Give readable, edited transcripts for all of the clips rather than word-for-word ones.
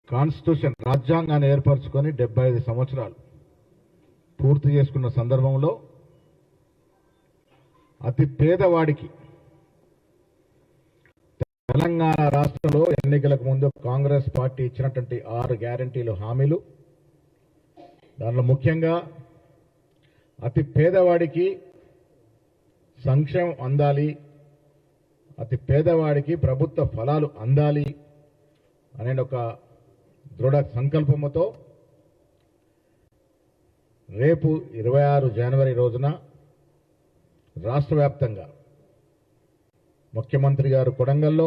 Constitution రాజ్యాంగాన్ని ఏర్పరచుకొని 75 సంవత్సరాలు పూర్తి చేసుకున్న సందర్భంలో అతి పేదవాడికి తెలంగాణ రాష్ట్రంలో ఎన్నికలకు ముందు కాంగ్రెస్ పార్టీ ఇచ్చినటువంటి 6 గ్యారంటీలు హామీలు, దానిలో ముఖ్యంగా అతి పేదవాడికి సంక్షేమం అందాలి, అతి పేదవాడికి ప్రభుత్వ ఫలాలు అందాలి అనే ఒక దృఢ సంకల్పంతో రేపు 26 జనవరి రోజున రాష్ట్ర వ్యాప్తంగా ముఖ్యమంత్రి గారు కొడంగల్లో,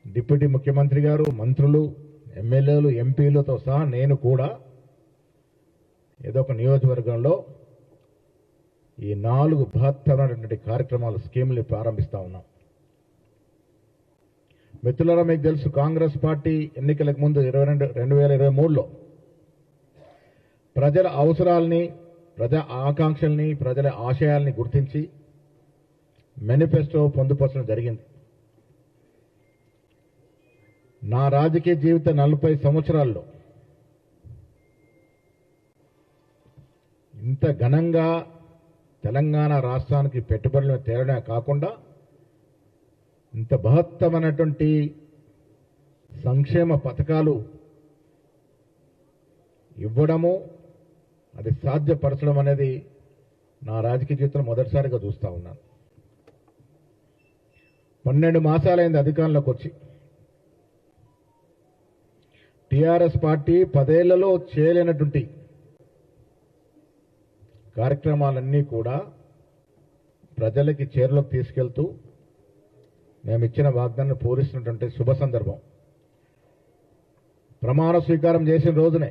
డిప్యూటీ ముఖ్యమంత్రి గారు, మంత్రులు, ఎమ్మెల్యేలు, ఎంపీలతో సహా నేను కూడా ఏదో ఒక నియోజకవర్గంలో ఈ 4 బృహత్తరమైనటువంటి కార్యక్రమాలు, స్కీములు ప్రారంభిస్తా ఉన్నాం. మిత్రులారా, మీకు తెలుసు కాంగ్రెస్ పార్టీ ఎన్నికలకు ముందు 2023లో ప్రజల అవసరాలని, ప్రజా ఆకాంక్షల్ని, ప్రజల ఆశయాల్ని గుర్తించి మేనిఫెస్టో పొందుపరచడం జరిగింది. నా రాజకీయ జీవిత 40 సంవత్సరాల్లో ఇంత ఘనంగా తెలంగాణ రాష్ట్రానికి పెట్టుబడులను తేవడమే కాకుండా ఇంత బృహత్తమైనటువంటి సంక్షేమ పథకాలు ఇవ్వడము, అది సాధ్యపరచడం అనేది నా రాజకీయ జీవితంలో మొదటిసారిగా చూస్తా ఉన్నాను. 12 మాసాలైంది అధికారంలోకి వచ్చి. టీఆర్ఎస్ పార్టీ 10 ఏళ్లలో చేయలేనటువంటి కార్యక్రమాలన్నీ కూడా ప్రజలకి చేరులోకి తీసుకెళ్తూ మేము ఇచ్చిన వాగ్దానాన్ని పూరిస్తున్నటువంటి శుభ సందర్భం. ప్రమాణ స్వీకారం చేసిన రోజునే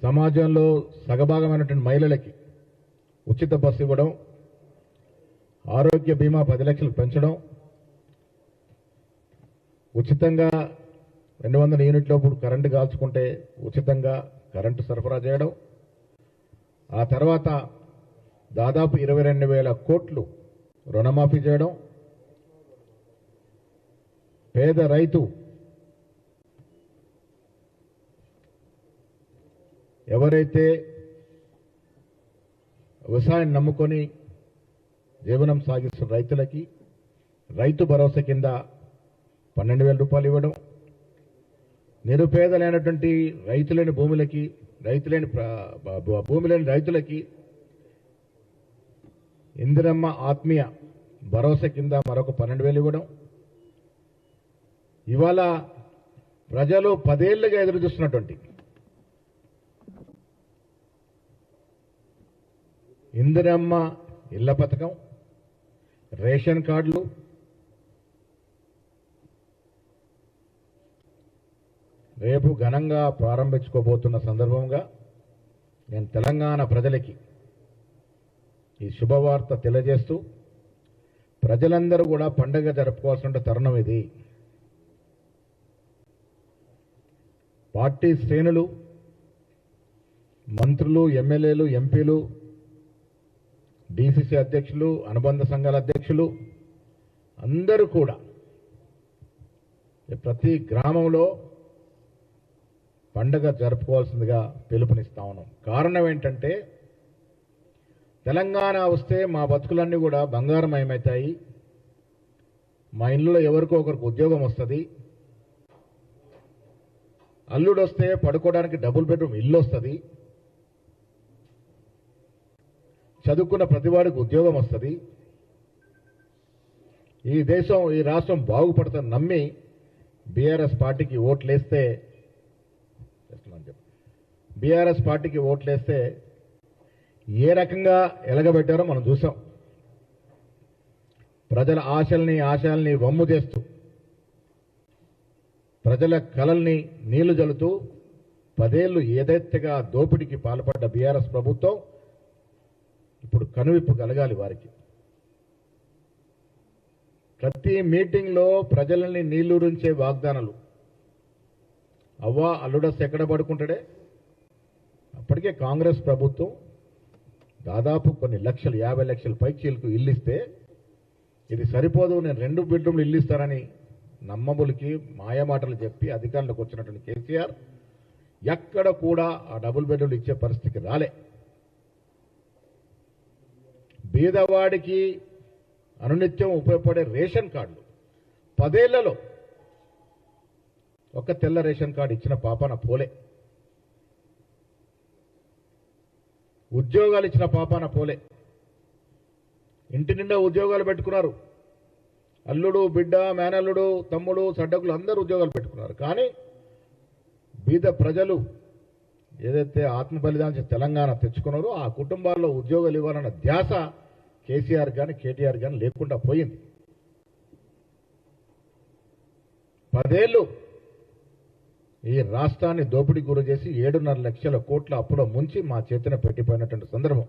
సమాజంలో సగభాగమైనటువంటి మహిళలకి ఉచిత బస్సు ఇవ్వడం, ఆరోగ్య బీమా 10 లక్షలు పెంచడం, ఉచితంగా 200 యూనిట్ల ఇప్పుడు కరెంటు కాల్చుకుంటే ఉచితంగా కరెంటు సరఫరా చేయడం, ఆ తర్వాత దాదాపు 22,000 కోట్లు రుణమాఫీ చేయడం, పేద రైతు ఎవరైతే వ్యవసాయం నమ్ముకొని జీవనం సాగిస్తున్న రైతులకి రైతు భరోసా కింద 12,000 రూపాయలు ఇవ్వడం, నిరుపేదలైనటువంటి రైతులేని భూములకి, భూమి లేని రైతులకి ఇందిరమ్మ ఆత్మీయ భరోసా కింద మరొక 12,000 ఇవ్వడం. ఇవాళ ప్రజలు 10 ఏళ్లుగా ఎదురు చూస్తున్నటువంటి ఇందిరమ్మ ఇళ్ల పథకం, రేషన్ కార్డులు, రేపు ఘనంగా ప్రారంభించుకోబోతున్న సందర్భంగా నేను తెలంగాణ ప్రజలకి ఈ శుభవార్త తెలియజేస్తూ, ప్రజలందరూ కూడా పండుగ జరుపుకోవాల్సిన తరుణం ఇది. పార్టీ శ్రేణులు, మంత్రులు, ఎమ్మెల్యేలు, ఎంపీలు, డీసీసీ అధ్యక్షులు, అనుబంధ సంఘాల అధ్యక్షులు అందరూ కూడా ప్రతి గ్రామంలో పండుగ జరుపుకోవాల్సిందిగా పిలుపునిస్తా ఉన్నాం. కారణం ఏంటంటే తెలంగాణ వస్తే మా బతుకులన్నీ కూడా బంగారమయమవుతాయి, మా ఇళ్ళలో ఎవరికో ఒకరికి ఉద్యోగం వస్తుంది, అల్లుడు వస్తే పడుకోవడానికి డబుల్ బెడ్రూమ్ ఇల్లు వస్తుంది, చదువుకున్న ప్రతివాడికి ఉద్యోగం వస్తుంది, ఈ దేశం, ఈ రాష్ట్రం బాగుపడుతుందని నమ్మి బీఆర్ఎస్ పార్టీకి ఓట్లేస్తే ఏ రకంగా ఎలగబెట్టారో మనం చూసాం. ప్రజల ఆశల్ని వమ్ము చేస్తూ, ప్రజల కలల్ని నీళ్లు జల్లుతూ 10 ఏళ్లు ఏదైతేగా దోపిడీకి పాల్పడ్డ బీఆర్ఎస్ ప్రభుత్వం ఇప్పుడు కనువిప్పు కలగాలి వారికి. ప్రతి మీటింగ్లో ప్రజలని నీళ్లూరించే వాగ్దానాలు. అవ్వా అల్లుడస్ ఎక్కడ పడుకుంటాడే? అప్పటికే కాంగ్రెస్ ప్రభుత్వం దాదాపు కొన్ని లక్షలు 50 లక్షల పైచీలకు ఇల్లు ఇస్తే ఇది సరిపోదు, నేను 2 బెడ్రూమ్లు ఇల్లు ఇస్తానని నమ్మబులికి మాయమాటలు చెప్పి అధికారంలోకి వచ్చినటువంటి కేసీఆర్ ఎక్కడ కూడా ఆ డబుల్ బెడ్రూమ్లు ఇచ్చే పరిస్థితికి రాలే. బీదవాడికి అనునిత్యం ఉపయోగపడే రేషన్ కార్డులు 10 ఏళ్లలో ఒక్క తెల్ల రేషన్ కార్డు ఇచ్చిన పాపాన పోలే. ఉద్యోగాలు ఇచ్చిన పాపాన పోలే. ఇంటి నిండా ఉద్యోగాలు పెట్టుకున్నారు. అల్లుడు, బిడ్డ, మేనల్లుడు, తమ్ముడు, సడ్డకులు అందరూ ఉద్యోగాలు పెట్టుకున్నారు. కానీ బీద ప్రజలు ఏదైతే ఆత్మ బలిదానం తెలంగాణ తెచ్చుకున్నారో ఆ కుటుంబాల్లో ఉద్యోగాలు ఇవ్వాలన్న ధ్యాస కేసీఆర్ కానీ కేటీఆర్ కానీ లేకుండా పోయింది. 10 ఏళ్ళు ఈ రాష్ట్రాన్ని దోపిడీ గురి చేసి 7.5 లక్షల కోట్ల అప్పులో ముంచి మా చేతిన పెట్టిపోయినటువంటి సందర్భం.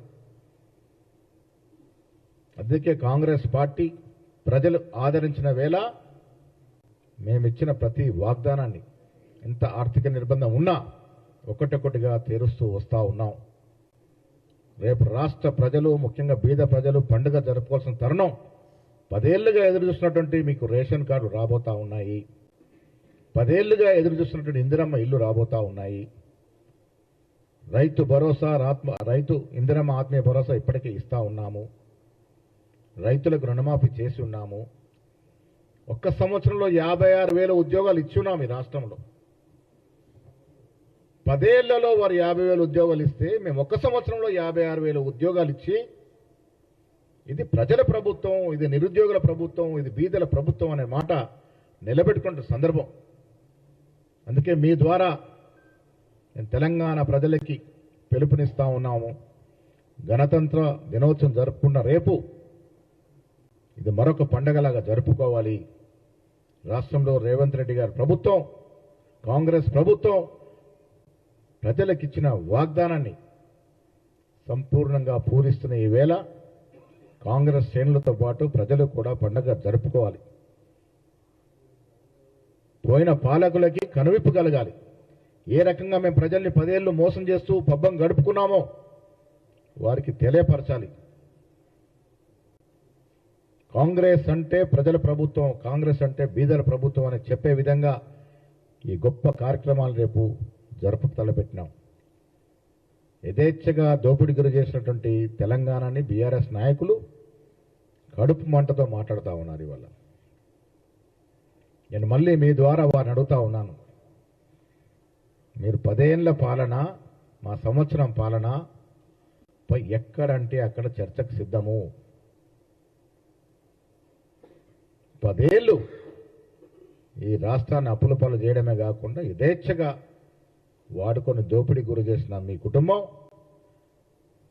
అందుకే కాంగ్రెస్ పార్టీ ప్రజలు ఆదరించిన వేళ మేమిచ్చిన ప్రతి వాగ్దానాన్ని ఎంత ఆర్థిక నిర్బంధం ఉన్నా ఒకటొకటిగా తీరుస్తూ వస్తూ ఉన్నాం. రేపు రాష్ట్ర ప్రజలు, ముఖ్యంగా బీద ప్రజలు పండుగ జరుపుకోవాల్సిన తరుణం 10 ఏళ్లుగా ఎదురు చూసినటువంటి మీకు రేషన్ కార్డు రాబోతా ఉన్నాయి. 10 ఏళ్లుగా ఎదురు చూస్తున్నటువంటి ఇందిరమ్మ ఇల్లు రాబోతా ఉన్నాయి. రైతు భరోసా, రైతు ఇందిరమ్మ ఆత్మీయ భరోసా ఇప్పటికే ఇస్తా ఉన్నాము. రైతులకు రుణమాఫీ చేసి ఉన్నాము. ఒక్క సంవత్సరంలో 56,000 ఉద్యోగాలు ఇచ్చున్నాం ఈ రాష్ట్రంలో. 10 ఏళ్లలో వారు 50,000 ఉద్యోగాలు ఇస్తే మేము ఒక్క సంవత్సరంలో 56,000 ఉద్యోగాలు ఇచ్చి ఇది ప్రజల ప్రభుత్వం, ఇది నిరుద్యోగుల ప్రభుత్వం, ఇది బీదల ప్రభుత్వం అనే మాట నిలబెట్టుకున్న సందర్భం. అందుకే మీ ద్వారా నేను తెలంగాణ ప్రజలకి పిలుపునిస్తా ఉన్నాము. గణతంత్ర దినోత్సవం జరుపుకున్న రేపు ఇది మరొక పండగలాగా జరుపుకోవాలి. రాష్ట్రంలో రేవంత్ రెడ్డి గారి ప్రభుత్వం, కాంగ్రెస్ ప్రభుత్వం ప్రజలకిచ్చిన వాగ్దానాన్ని సంపూర్ణంగా పూరిస్తున్న ఈ వేళ కాంగ్రెస్ శ్రేణులతో పాటు ప్రజలు కూడా పండగ జరుపుకోవాలి. పోయిన పాలకులకి కనువిప్పు కలగాలి. ఏ రకంగా మేము ప్రజల్ని 10 ఏళ్లు మోసం చేస్తూ పబ్బం గడుపుకున్నామో వారికి తెలియపరచాలి. కాంగ్రెస్ అంటే ప్రజల ప్రభుత్వం, కాంగ్రెస్ అంటే బీదల ప్రభుత్వం అని చెప్పే విధంగా ఈ గొప్ప కార్యక్రమాలు రేపు జరుపు తలపెట్టినాం. యథేచ్ఛగా దోపిడీ గురి చేసినటువంటి తెలంగాణని బీఆర్ఎస్ నాయకులు కడుపు మంటతో మాట్లాడుతూ ఉన్నారు. ఇవాళ నేను మళ్ళీ మీ ద్వారా వారిని అడుగుతా ఉన్నాను. మీరు 10 ఏళ్ల పాలన, మా సంవత్సరం పాలన ఎక్కడంటే అక్కడ చర్చకు సిద్ధము. 10 ఏళ్ళు ఈ రాష్ట్రాన్ని అప్పుల పాలు చేయడమే కాకుండా యథేచ్ఛగా వాడుకొని దోపిడీ గురి చేసిన మీ కుటుంబం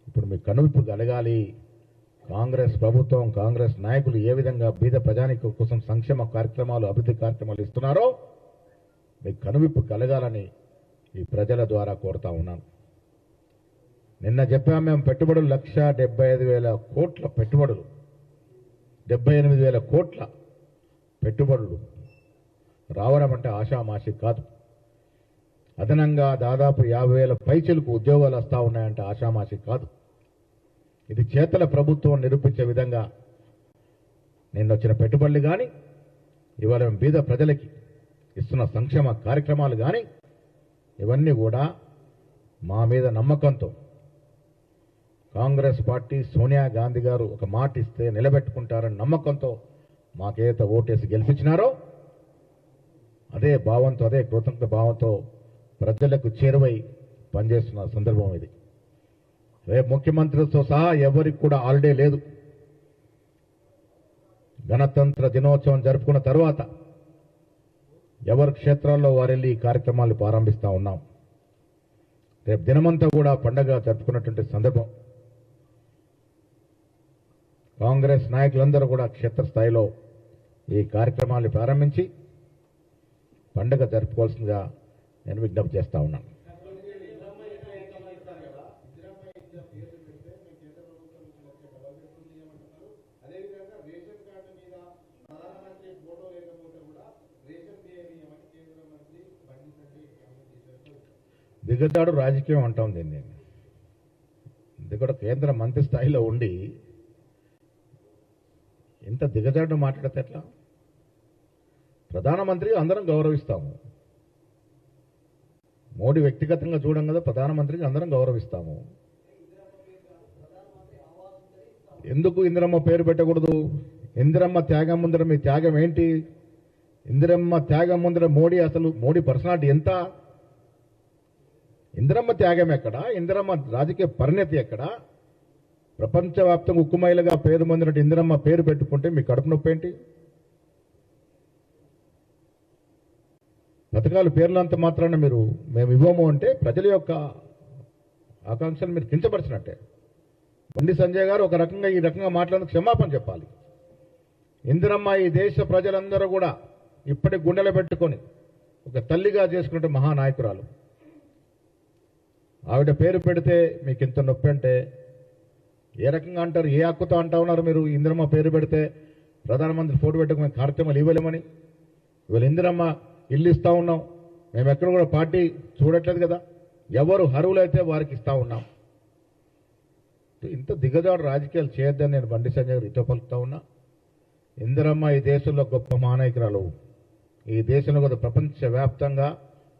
ఇప్పుడు మీ కనువిప్పు కలగాలి. కాంగ్రెస్ ప్రభుత్వం, కాంగ్రెస్ నాయకులు ఏ విధంగా బీద ప్రజానికం కోసం సంక్షేమ కార్యక్రమాలు, అభివృద్ధి కార్యక్రమాలు ఇస్తున్నారో మీ కనువిప్పు కలగాలని ఈ ప్రజల ద్వారా కోరుతా ఉన్నాను. నిన్న చెప్పాము మేము పెట్టుబడులు 1,75,000 కోట్ల పెట్టుబడులు, 78,000 కోట్ల పెట్టుబడులు రావడం అంటే ఆషామాషి కాదు. అదనంగా దాదాపు 50,000 పైచిలకు ఉద్యోగాలు వస్తూ ఉన్నాయంటే ఆషామాషి కాదు. ఇది చేతల ప్రభుత్వం నిరూపించే విధంగా నిన్న వచ్చిన పెట్టుబడులు కానీ, ఇవాళ బీద ప్రజలకి ఇస్తున్న సంక్షేమ కార్యక్రమాలు కానీ ఇవన్నీ కూడా మా మీద నమ్మకంతో కాంగ్రెస్ పార్టీ, సోనియా గాంధీ గారు ఒక మాట ఇస్తే నిలబెట్టుకుంటారని నమ్మకంతో మాకేదైతే ఓటేసి గెలిపించినారో అదే భావంతో, అదే కృతజ్ఞత భావంతో ప్రజలకు చేరువై పనిచేస్తున్న సందర్భం ఇది. రేపు ముఖ్యమంత్రితో సహా ఎవరికి కూడా హాలిడే లేదు. గణతంత్ర దినోత్సవం జరుపుకున్న తర్వాత ఎవరి క్షేత్రాల్లో వారెళ్ళి ఈ కార్యక్రమాలు ప్రారంభిస్తూ ఉన్నాం. రేపు దినమంతా కూడా పండగ జరుపుకున్నటువంటి సందర్భం. కాంగ్రెస్ నాయకులందరూ కూడా క్షేత్రస్థాయిలో ఈ కార్యక్రమాన్ని ప్రారంభించి పండగ జరుపుకోవాల్సిందిగా నేను విజ్ఞప్తి చేస్తా ఉన్నాను. దిగజాడు రాజకీయం అంటాం దీన్ని. ఇది కూడా కేంద్ర మంత్రి స్థాయిలో ఉండి ఇంత దిగజాడు మాట్లాడితే ఎట్లా? ప్రధానమంత్రి అందరం గౌరవిస్తాము. మోడీ వ్యక్తిగతంగా చూడం కదా, ప్రధానమంత్రికి అందరం గౌరవిస్తాము. ఎందుకు ఇందిరమ్మ పేరు పెట్టకూడదు? ఇందిరమ్మ త్యాగం ముందర మీ త్యాగం ఏంటి? ఇందిరమ్మ త్యాగం ముందర మోడీ పర్సనాలిటీ ఎంత? ఇందిరమ్మ త్యాగం ఎక్కడ? ఇందిరమ్మ రాజకీయ పరిణతి ఎక్కడ? ప్రపంచవ్యాప్తంగా ఉక్కుమైలుగా పేరు పొందినట్టు ఇందిరమ్మ పేరు పెట్టుకుంటే మీ కడుపు నొప్పి ఏంటి? పథకాలు పేర్లంత మాత్రాన మేము ఇవ్వము అంటే ప్రజల యొక్క ఆకాంక్షలు మీరు కించపరిచినట్టే. బండి సంజయ్ గారు ఈ రకంగా మాట్లాడిన క్షమాపణ చెప్పాలి. ఇందిరమ్మ ఈ దేశ ప్రజలందరూ కూడా ఇప్పటి గుండెలు పెట్టుకొని ఒక తల్లిగా చేసుకున్నట్టు మహానాయకురాలు. ఆవిడ పేరు పెడితే మీకు ఇంత నొప్పి అంటే ఏ రకంగా అంటారు? ఏ హక్కుతో అంటా ఉన్నారు మీరు? ఇందిరమ్మ పేరు పెడితే ప్రధానమంత్రి ఫోటో పెట్టుకు మేము కార్యక్రమాలు ఇవ్వలేమని. ఇవాళ ఇందిరమ్మ ఇల్లు ఇస్తా ఉన్నాం. మేము ఎక్కడ కూడా పార్టీ చూడట్లేదు కదా. ఎవరు అర్హులైతే వారికి ఇస్తా ఉన్నాం. ఇంత దిగజాడు రాజకీయాలు చేయొద్దని నేను బండి సంజయ్ గారు రితో పలుకుతా ఉన్నా. ఇందిరమ్మ ఈ దేశంలో గొప్ప మహానాయకురాలు. ఈ దేశంలో కూడా ప్రపంచవ్యాప్తంగా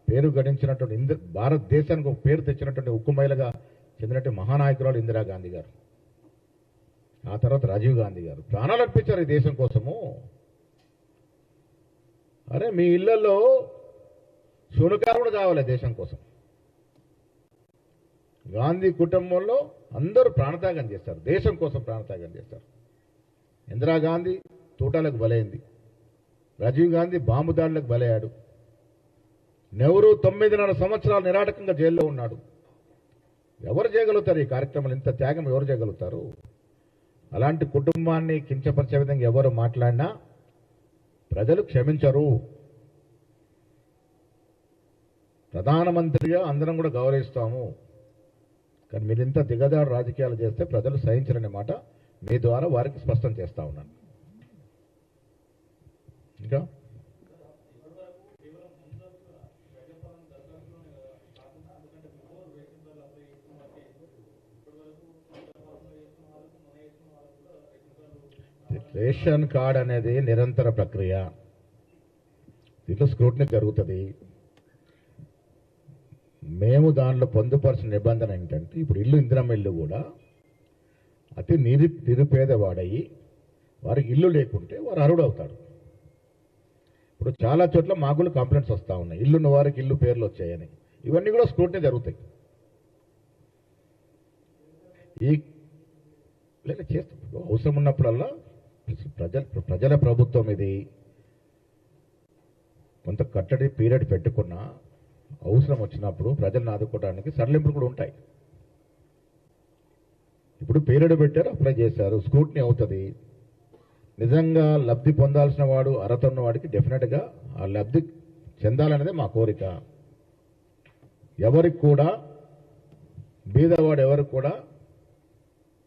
పేరు గడించినటువంటి భారతదేశానికి ఒక పేరు తెచ్చినటువంటి ఉక్కుమైలుగా చెందినటువంటి మహానాయకురాలు ఇందిరాగాంధీ గారు. ఆ తర్వాత రాజీవ్ గాంధీ గారు ప్రాణాలు అర్పించారు ఈ దేశం కోసము. అరే మీ ఇళ్లలో శూనకారు కూడా కావాలి దేశం కోసం. గాంధీ కుటుంబంలో అందరూ ప్రాణత్యాగం చేస్తారు, దేశం కోసం ప్రాణత్యాగం చేస్తారు. ఇందిరాగాంధీ తూటాలకు బలైంది, రాజీవ్ గాంధీ బాంబు దాడులకు బలయ్యాడు, నెహ్రూ 9.5 సంవత్సరాలు నిరాటకంగా జైల్లో ఉన్నాడు. ఎవరు చేయగలుగుతారు ఈ కార్యక్రమాలు? ఇంత త్యాగం ఎవరు చేయగలుగుతారు? అలాంటి కుటుంబాన్ని కించపరిచే విధంగా ఎవరు మాట్లాడినా ప్రజలు క్షమించరు. ప్రధానమంత్రిగా అందరం కూడా గౌరవిస్తాము, కానీ మీరు ఇంత దిగజారు రాజకీయాలు చేస్తే ప్రజలు సహించరనే మాట మీ ద్వారా వారికి స్పష్టం చేస్తా ఉన్నాను. ఇంకా రేషన్ కార్డ్ అనేది నిరంతర ప్రక్రియ. దీంట్లో స్క్రూటినీ జరుగుతుంది. మేము దానిలో పొందుపరిచిన నిబంధన ఏంటంటే, ఇప్పుడు ఇందిరమ్మ ఇల్లు కూడా అతి నిరుపేదవాడయ్యి వారికి ఇల్లు లేకుంటే వారు అర్హుడవుతాడు. ఇప్పుడు చాలా చోట్ల మాకు కంప్లైంట్స్ వస్తూ ఉన్నాయి, ఇల్లున్న వారికి ఇల్లు పేర్లు వచ్చాయని. ఇవన్నీ కూడా స్క్రూటినీ జరుగుతాయి. చేస్తాం అవసరం ఉన్నప్పుడల్లా. ప్రజల ప్రభుత్వం ఇది. కొంత కట్టడి పీరియడ్ పెట్టుకున్నా అవసరం వచ్చినప్పుడు ప్రజలను ఆదుకోవడానికి సడలింపులు కూడా ఉంటాయి. ఇప్పుడు పీరియడ్ పెట్టారు, అప్లై చేశారు, స్క్రూటినీ అవుతుంది. నిజంగా లబ్ధి పొందాల్సిన వాడు అర్హత ఉన్న వాడికి డెఫినెట్గా ఆ లబ్ధి చెందాలనేదే మా కోరిక. ఎవరికి కూడా బీదవాడు ఎవరికి కూడా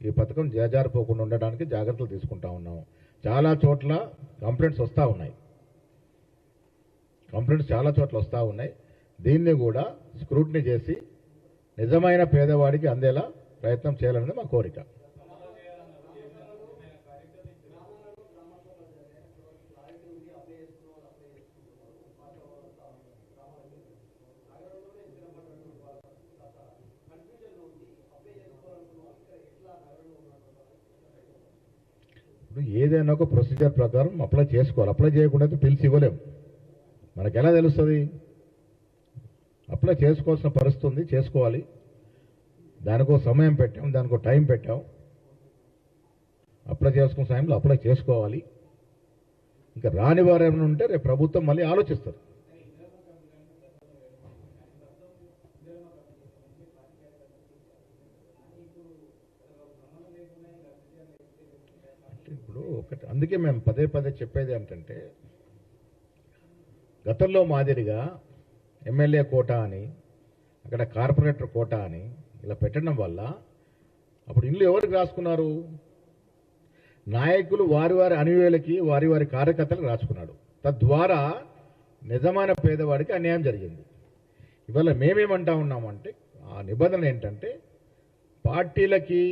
ఈ పథకం చేజారిపోకుండా ఉండడానికి జాగ్రత్తలు తీసుకుంటా ఉన్నాం. చాలా చోట్ల కంప్లైంట్స్ వస్తూ ఉన్నాయి. దీన్ని కూడా స్క్రూటినీ చేసి నిజమైన పేదవాడికి అందేలా ప్రయత్నం చేయాలనేది మా కోరిక. ఇప్పుడు ఏదైనా ఒక ప్రొసీజర్ ప్రకారం అప్లై చేసుకోవాలి. అప్లై చేయకుండా పిలిచి ఇవ్వలేము. మనకు ఎలా తెలుస్తుంది? అప్లై చేసుకోవాల్సిన పరిస్థితి ఉంది, చేసుకోవాలి. దానికో సమయం పెట్టాం, దానికో టైం పెట్టాం. అప్లై చేసుకున్న సమయంలో అప్లై చేసుకోవాలి. ఇంకా రాని వారు ఏమైనా ఉంటే రేపు ప్రభుత్వం మళ్ళీ ఆలోచిస్తారు. ఇప్పుడు అందుకే మేము పదే చెప్పేది ఏంటంటే, గతంలో మాదిరిగా ఎమ్మెల్యే కోటా అని, అక్కడ కార్పొరేటర్ కోటా అని ఇలా పెట్టడం వల్ల అప్పుడు ఇల్లు ఎవరికి రాసుకున్నారు? నాయకులు వారి అనుయాయులకి, వారి కార్యకర్తలకు రాసుకున్నాడు. తద్వారా నిజమైన పేదవాడికి అన్యాయం జరిగింది. ఇవాళ మేమేమంటా ఉన్నామంటే, ఆ నిబంధన ఏంటంటే, పార్టీలకి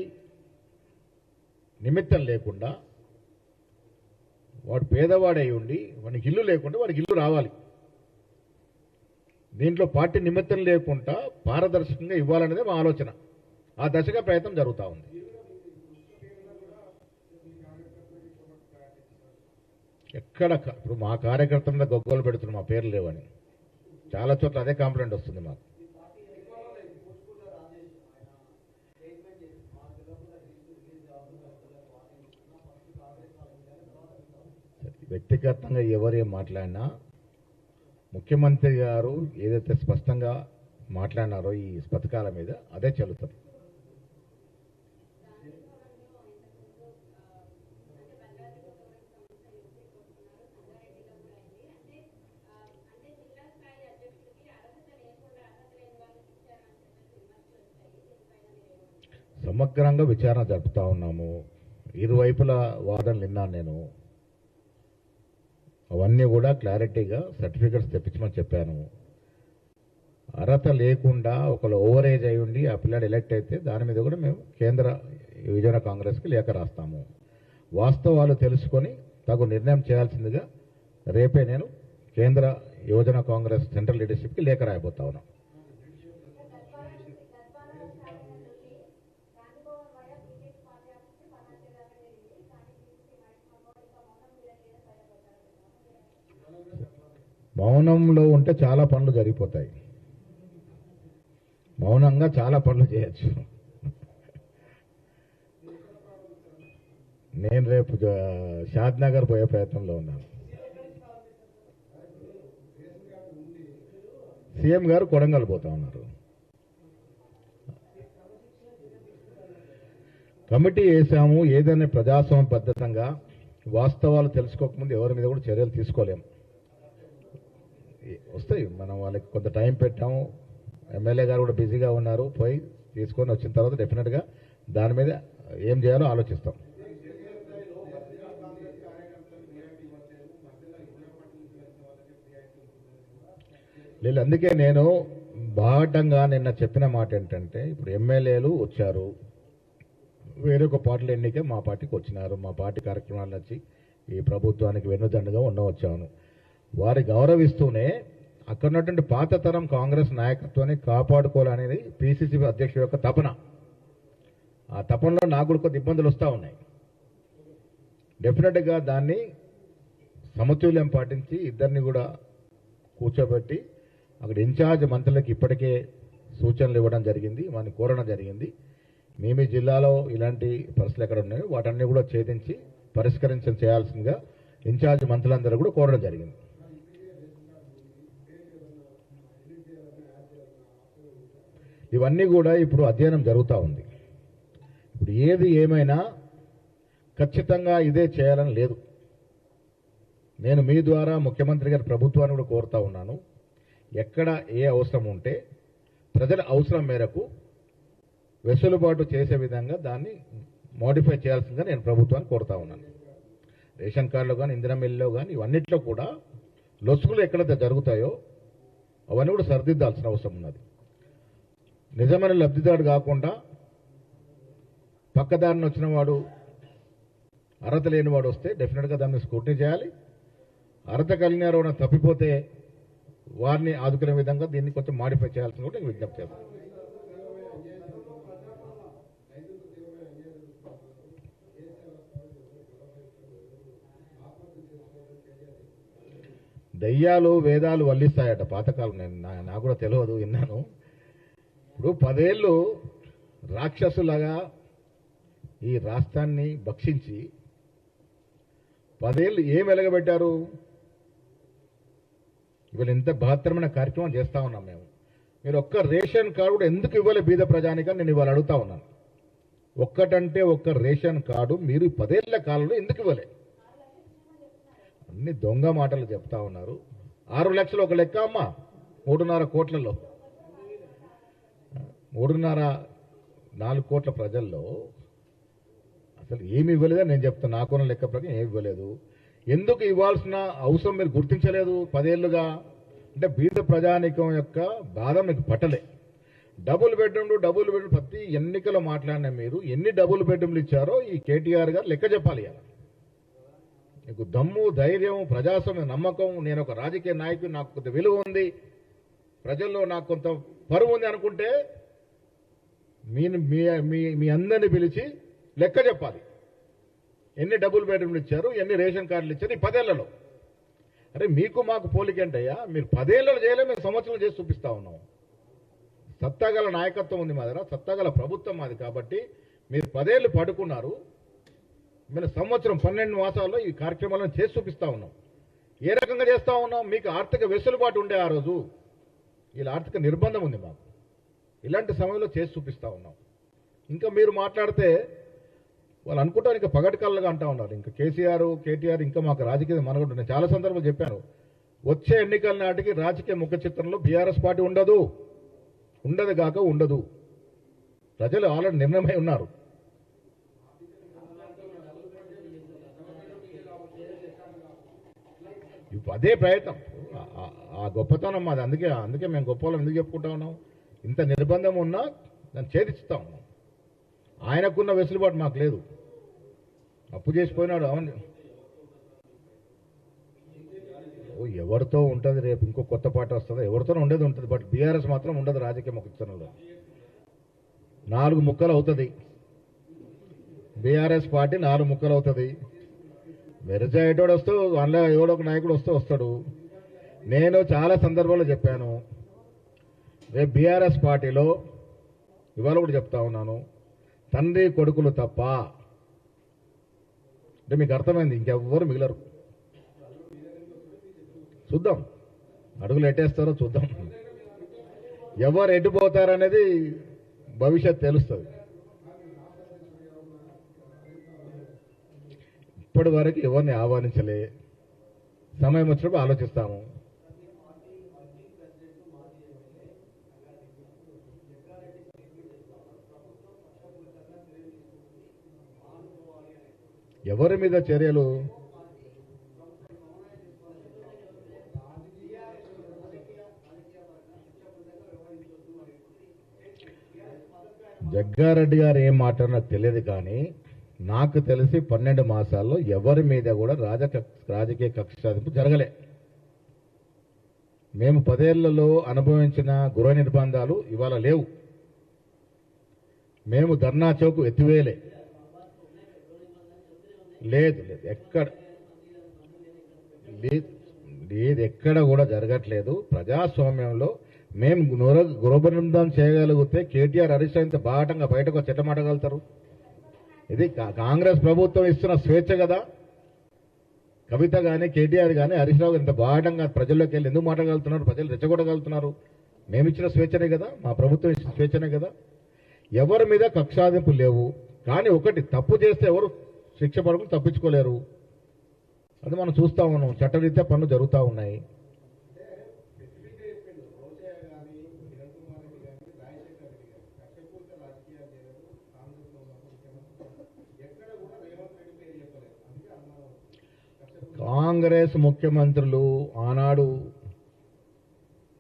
నిమిత్తం లేకుండా వాడు పేదవాడై ఉండి వానికి ఇల్లు లేకుండా వాడికి ఇల్లు రావాలి. దీంట్లో పార్టీ నిమిత్తం లేకుండా పారదర్శకంగా ఇవ్వాలనేదే మా ఆలోచన. ఆ దశగా ప్రయత్నం జరుగుతూ ఉంది. ఎక్కడ ఇప్పుడు మా కార్యకర్తల మీద గొగ్గోలు పెడుతున్నాం, మా పేర్లు లేవని. చాలా చోట్ల అదే కంప్లైంట్ వస్తుంది మాకు. వ్యక్తిగతంగా ఎవరేం మాట్లాడినా ముఖ్యమంత్రి గారు ఏదైతే స్పష్టంగా మాట్లాడినారో ఈ పథకాల మీద అదే చెల్లుతుంది. సమగ్రంగా విచారణ జరుపుతా ఉన్నాము. ఇరువైపుల వాదనలు విన్నాను నేను. అవన్నీ కూడా క్లారిటీగా సర్టిఫికెట్స్ తెప్పించమని చెప్పాను. అర్హత లేకుండా ఒకళ్ళు ఓవర్ ఏజ్ అయి ఉండి ఆ పిల్లాడు ఎలక్ట్ అయితే దాని మీద కూడా మేము కేంద్ర యువజన కాంగ్రెస్కి లేఖ రాస్తాము. వాస్తవాలు తెలుసుకొని తగు నిర్ణయం చేయాల్సిందిగా రేపే నేను కేంద్ర యువజన కాంగ్రెస్ సెంట్రల్ లీడర్షిప్కి లేఖ రాయబోతా ఉన్నాం. మౌనంలో ఉంటే చాలా పనులు జరిగిపోతాయి. మౌనంగా చాలా పనులు చేయొచ్చు. నేను రేపు షాద్నగర్ పోయే ప్రయత్నంలో ఉన్నాను. సీఎం గారు కొడంగల్ పోతా ఉన్నారు. కమిటీ వేసాము. ఏదైనా ప్రజాస్వామ్య పద్ధతంగా వాస్తవాలు తెలుసుకోకముందు ఎవరి మీద కూడా చర్యలు తీసుకోలేము. వస్తాయి, మనం వాళ్ళకి కొంత టైం పెట్టాము. ఎమ్మెల్యే గారు కూడా బిజీగా ఉన్నారు. పోయి తీసుకొని వచ్చిన తర్వాత డెఫినెట్గా దాని మీద ఏం చేయాలో ఆలోచిస్తాం. లేదు, అందుకే నేను బాహటంగా నిన్న చెప్పిన మాట ఏంటంటే, ఇప్పుడు ఎమ్మెల్యేలు వచ్చారు, వేరొక పార్టీల ఎన్నికే మా పార్టీకి వచ్చినారు. మా పార్టీ కార్యక్రమాలు వచ్చి ఈ ప్రభుత్వానికి వెన్నుదండగా ఉండవచ్చాను. వారి గౌరవిస్తూనే అక్కడ ఉన్నటువంటి పాత తరం కాంగ్రెస్ నాయకత్వాన్ని కాపాడుకోవాలనేది పిసిసి అధ్యక్షుడి యొక్క తపన. ఆ తపనలో నాకు కూడా కొద్ది ఇబ్బందులు వస్తూ ఉన్నాయి. డెఫినెట్గా దాన్ని సమతుల్యం పాటించి ఇద్దరిని కూడా కూర్చోబెట్టి అక్కడ ఇన్ఛార్జ్ మంత్రులకు ఇప్పటికే సూచనలు ఇవ్వడం జరిగింది, వారిని కోరడం జరిగింది. మీ జిల్లాలో ఇలాంటి పరిస్థితులు ఎక్కడ ఉన్నాయో వాటన్ని కూడా ఛేదించి చేయాల్సిందిగా ఇన్ఛార్జ్ మంత్రులందరూ కూడా కోరడం జరిగింది. ఇవన్నీ కూడా ఇప్పుడు అధ్యయనం జరుగుతూ ఉంది. ఇప్పుడు ఏది ఏమైనా ఖచ్చితంగా ఇదే చేయాలని లేదు. నేను మీ ద్వారా ముఖ్యమంత్రి గారి ప్రభుత్వాన్ని కూడా కోరుతా ఉన్నాను. ఎక్కడ ఏ అవసరం ఉంటే ప్రజల అవసరం మేరకు వెసులుబాటు చేసే విధంగా దాన్ని మోడిఫై చేయాల్సిందిగా నేను ప్రభుత్వాన్ని కోరుతా ఉన్నాను. రేషన్ కార్డులో కానీ, ఇంధన మిల్లులో కానీ, ఇవన్నిట్లో కూడా లొసుగులు ఎక్కడైతే జరుగుతాయో అవన్నీ కూడా సరిదిద్దాల్సిన అవసరం ఉన్నది. నిజమైన లబ్ధిదారుడు కాకుండా పక్కదారిని వచ్చిన వాడు, అర్హత లేని వాడు వస్తే డెఫినెట్గా దాన్ని స్క్రూటినీ చేయాలి. అర్హత కలిగిన ఎవరైనా తప్పిపోతే వారిని ఆదుకునే విధంగా దీన్ని కొంచెం మాడిఫై చేయాల్సిన కూడా నేను విజ్ఞప్తి చేస్తాను. దయ్యాలు వేదాలు వల్లిస్తాయట పాతకాలం. నాకు కూడా తెలియదు, విన్నాను. ఇప్పుడు 10 ఏళ్ళు రాక్షసులాగా ఈ రాష్ట్రాన్ని భక్షించి 10 ఏళ్ళు ఏం వెలగబెట్టారు? ఇవాళ ఇంత బహత్తరమైన కార్యక్రమం చేస్తా ఉన్నాం మేము. మీరు ఒక్క రేషన్ కార్డు కూడా ఎందుకు ఇవ్వలే బీద ప్రజానికని నేను ఇవాళ అడుగుతా ఉన్నాను. ఒక్కటంటే ఒక్క రేషన్ కార్డు మీరు 10 ఏళ్ల కాలంలో ఎందుకు ఇవ్వలే? అన్ని దొంగ మాటలు చెప్తా ఉన్నారు. 6 లక్షలు ఒక లెక్క అమ్మా, 3.5 కోట్లలో 3.5-4 కోట్ల ప్రజల్లో అసలు ఏమి ఇవ్వలేదని నేను చెప్తాను. నాకున్న లెక్క ప్రకారం ఏమి ఇవ్వలేదు. ఎందుకు ఇవ్వాల్సిన అవసరం మీరు గుర్తించలేదు 10 ఏళ్లుగా? అంటే బీద ప్రజానికం యొక్క బాధ మీకు పట్టలే. డబుల్ బెడ్రూమ్లు ప్రతి ఎన్నికలో మాట్లాడిన మీరు ఎన్ని డబుల్ బెడ్రూమ్లు ఇచ్చారో ఈ కేటీఆర్ గారు లెక్క చెప్పాలి. మీకు దమ్ము, ధైర్యం, ప్రజాస్వామ్య నమ్మకం, నేను ఒక రాజకీయ నాయకుడు, నాకు కొంత విలువ ఉంది, ప్రజల్లో నాకు కొంత పరువు ఉంది అనుకుంటే మీ అందరినీ పిలిచి లెక్క చెప్పాలి. ఎన్ని డబుల్ బెడ్రూమ్లు ఇచ్చారు, ఎన్ని రేషన్ కార్డులు ఇచ్చారు ఈ 10 ఏళ్లలో. అరే మీకు మాకు పోలికేంటయ్యా, మీరు 10 ఏళ్ళలో చేయలే, మేము సంవత్సరం చేసి చూపిస్తా ఉన్నాం. సత్తాగల నాయకత్వం ఉంది మా దగ్గర, సత్తాగల ప్రభుత్వం మాది. కాబట్టి మీరు 10 ఏళ్ళు పడుకున్నారు, మేము సంవత్సరం 12 మాసాల్లో ఈ కార్యక్రమాలను చేసి చూపిస్తా ఉన్నాం. ఏ రకంగా చేస్తా ఉన్నాం? మీకు ఆర్థిక వెసులుబాటు ఉండే ఆ రోజు, ఇలా ఆర్థిక నిర్బంధం ఉంది మాకు, ఇలాంటి సమయంలో చేసి చూపిస్తా ఉన్నాం. ఇంకా మీరు మాట్లాడితే వాళ్ళు అనుకుంటారు ఇంకా పగటి కళ్ళగా అంటా ఉన్నారు. ఇంకా కేసీఆర్, కేటీఆర్ ఇంకా మాకు రాజకీయ మనగంటు. నేను చాలా సందర్భాలు చెప్పాను, వచ్చే ఎన్నికల నాటికి రాజకీయ ముఖ చిత్రంలో బీఆర్ఎస్ పార్టీ ఉండదు, ఉండదు కాక ఉండదు. ప్రజలు ఆల్రెడీ నిర్ణయమై ఉన్నారు. ఇప్పుడు అదే ప్రయత్నం, ఆ గొప్పతనం మాది. అందుకే మేము గొప్ప వాళ్ళం ఎందుకు చెప్పుకుంటా ఉన్నాం? ఇంత నిర్బంధం ఉన్నా దాన్ని ఛేదిస్తా ఉన్నాం. ఆయనకున్న వెసులుబాటు మాకు లేదు. అప్పు చేసిపోయినాడు. అవును, ఎవరితో ఉంటుంది, రేపు ఇంకో కొత్త పార్టీ వస్తుందో ఎవరితోనే ఉండేది ఉంటుంది. బట్ బీఆర్ఎస్ మాత్రం ఉండదు రాజకీయ ముఖచిత్రంలో. 4 ముక్కలు అవుతుంది బీఆర్ఎస్ పార్టీ, 4 ముక్కలు అవుతుంది. మెరజాయేటోడు వస్తూ అందులో ఎవడో ఒక నాయకుడు వస్తాడు. నేను చాలా సందర్భాల్లో చెప్పాను, రేపు బీఆర్ఎస్ పార్టీలో ఇవాళ కూడా చెప్తా ఉన్నాను, తండ్రి కొడుకులు తప్ప అంటే మీకు అర్థమైంది, ఇంకెవ్వరు మిగిలరు. చూద్దాం, అడుగులు ఎట్టేస్తారో చూద్దాం. ఎవరు ఎట్టుపోతారనేది భవిష్యత్ తెలుస్తుంది. ఇప్పటి వరకు ఎవరిని ఆహ్వానించలే, సమయం వచ్చినప్పుడు ఆలోచిస్తాము. ఎవరి మీద చర్యలు? జగ్గారెడ్డి గారు ఏం మాట్లాడినా నాకు తెలియదు, కానీ నాకు తెలిసి 12 మాసాల్లో ఎవరి మీద కూడా రాజకీయ కక్ష సాధింపు జరగలే. మేము 10 ఏళ్లలో అనుభవించిన గృహ నిర్బంధాలు ఇవాళ లేవు. మేము ధర్నా చౌక్ ఎత్తివేయలే, లేదు ఎక్కడ లేదు, ఎక్కడ కూడా జరగట్లేదు. ప్రజాస్వామ్యంలో మేము గృహనిర్బంధం చేయగలిగితే కేటీఆర్, హరీష్ రావు ఇంత బాటంగా బయటకు చెట్టమాటగలుగుతారు? ఇది కాంగ్రెస్ ప్రభుత్వం ఇస్తున్న స్వేచ్ఛ కదా. కవిత కానీ, కేటీఆర్ కానీ, హరీష్ రావు ఇంత బాటంగా ప్రజల్లోకి వెళ్ళి ఎందుకు మాట్లాడగలుగుతున్నారు? ప్రజలు రెచ్చగొట్టగలుగుతున్నారు. మేమిచ్చిన స్వేచ్ఛనే కదా, మా ప్రభుత్వం ఇచ్చిన స్వేచ్ఛనే కదా. ఎవరి మీద కక్షాదింపు లేవు. కానీ ఒకటి, తప్పు చేస్తే ఎవరు శిక్ష పడకుండా తప్పించుకోలేరు. అది మనం చూస్తూ ఉన్నాం. చట్టరీత్యా పనులు జరుగుతూ ఉన్నాయి. కాంగ్రెస్ ముఖ్యమంత్రులు ఆనాడు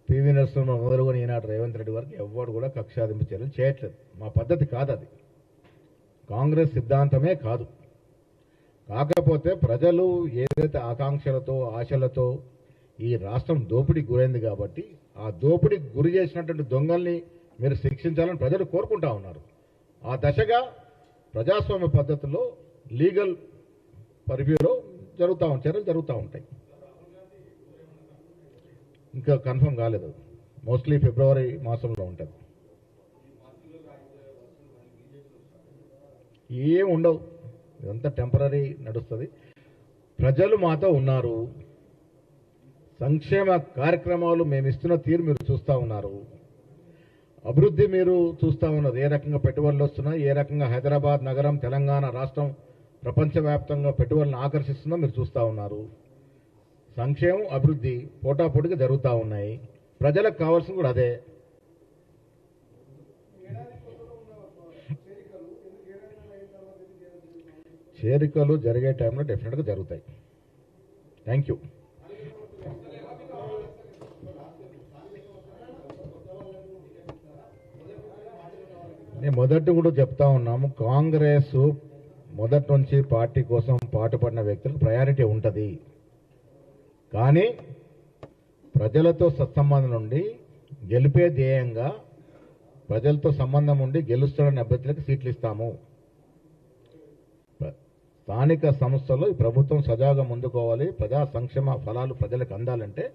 పివి నరసింహ మొదలుకొని ఈనాడు రేవంత్ రెడ్డి వరకు ఎవరు కూడా కక్షాదింపు చర్యలు చేయట్లేదు. మా పద్ధతి కాదు అది, కాంగ్రెస్ సిద్ధాంతమే కాదు. కాకపోతే ప్రజలు ఏదైతే ఆకాంక్షలతో, ఆశలతో ఈ రాష్ట్రం దోపిడీకి గురైంది కాబట్టి ఆ దోపిడీకి గురి చేసినటువంటి దొంగల్ని మీరు శిక్షించాలని ప్రజలు కోరుకుంటా ఉన్నారు. ఆ దశగా ప్రజాస్వామ్య పద్ధతిలో లీగల్ పరివ్యూలో చర్యలు జరుగుతూ ఉంటాయి. ఇంకా కన్ఫర్మ్ కాలేదు, మోస్ట్లీ ఫిబ్రవరి మాసంలో ఉంటుంది. ఏం ఉండవు, ఇదంతా టెంపరీ నడుస్తుంది. ప్రజలు మాతో ఉన్నారు. సంక్షేమ కార్యక్రమాలు మేము ఇస్తున్న తీరు మీరు చూస్తూ ఉన్నారు. అభివృద్ధి మీరు చూస్తూ ఉన్నారు. ఏ రకంగా పెట్టుబడులు వస్తున్నాయి, ఏ రకంగా హైదరాబాద్ నగరం, తెలంగాణ రాష్ట్రం ప్రపంచవ్యాప్తంగా పెట్టుబడులను ఆకర్షిస్తుందో మీరు చూస్తూ ఉన్నారు. సంక్షేమం, అభివృద్ధి పోటాపోటీగా జరుగుతూ ఉన్నాయి. ప్రజలకు కావాల్సింది కూడా అదే. చేరికలు జరిగే టైంలో డెఫినెట్గా జరుగుతాయి. Thank you. నేను మొదటి కూడా చెప్తా ఉన్నాము, కాంగ్రెస్ మొదటి నుంచి పార్టీ కోసం పాటుపడిన వ్యక్తులకు ప్రయారిటీ ఉంటుంది. కానీ ప్రజలతో సత్సంబంధం నుండి గెలిపే ధ్యేయంగా ప్రజలతో సంబంధం ఉండి గెలుస్తున్న అభ్యర్థులకు సీట్లు ఇస్తాము. స్థానిక సంస్థలు ఈ ప్రభుత్వం సజావుగా ముందుకోవాలి, ప్రజా సంక్షేమ ఫలాలు ప్రజలకు అందాలంటే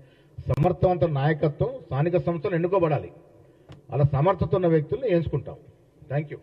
సమర్థవంత నాయకత్వం స్థానిక సంస్థలు ఎన్నుకోబడాలి. అలా సమర్థత ఉన్న వ్యక్తులను ఎంచుకుంటాం. Thank you.